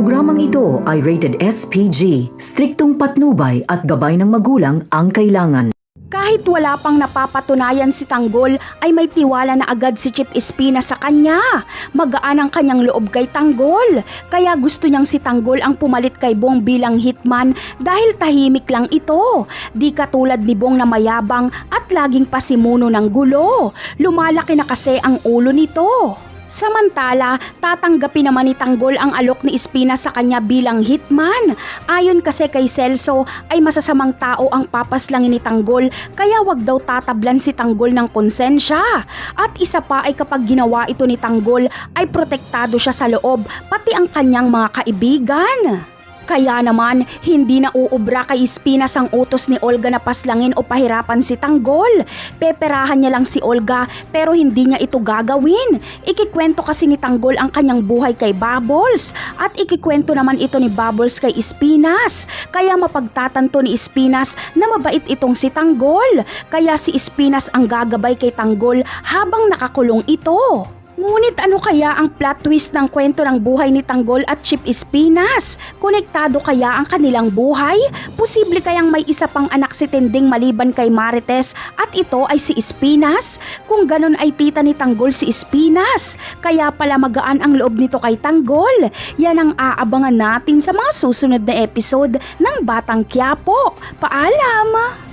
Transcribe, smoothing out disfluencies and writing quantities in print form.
Programang ito ay rated SPG, striktong patnubay at gabay ng magulang ang kailangan. Kahit wala pang napapatunayan si Tanggol ay may tiwala na agad si Chip Espina sa kanya. Magaan ang kanyang loob kay Tanggol. Kaya gusto niyang si Tanggol ang pumalit kay Bong bilang hitman dahil tahimik lang ito. Di katulad ni Bong na mayabang at laging pasimuno ng gulo. Lumalaki na kasi ang ulo nito. Samantala, tatanggapin naman ni Tanggol ang alok ni Espina sa kanya bilang hitman. Ayon kasi kay Celso ay masasamang tao ang papaslangin ni Tanggol kaya wag daw tatablan si Tanggol ng konsensya. At isa pa ay kapag ginawa ito ni Tanggol ay protektado siya sa loob pati ang kanyang mga kaibigan. Kaya naman, hindi na uubra kay Espinas ang utos ni Olga na paslangin o pahirapan si Tanggol. Peperahan niya lang si Olga pero hindi niya ito gagawin. Ikikwento kasi ni Tanggol ang kanyang buhay kay Bubbles at ikikwento naman ito ni Bubbles kay Espinas. Kaya mapagtatanto ni Espinas na mabait itong si Tanggol. Kaya si Espinas ang gagabay kay Tanggol habang nakakulong ito. Ngunit ano kaya ang plot twist ng kwento ng buhay ni Tanggol at Chip Espinas? Konektado kaya ang kanilang buhay? Posible kayang may isa pang anak si Tinding maliban kay Marites at ito ay si Espinas? Kung ganon ay tita ni Tanggol si Espinas. Kaya pala magaan ang loob nito kay Tanggol. Yan ang aabangan natin sa mga susunod na episode ng Batang Quiapo. Paalam!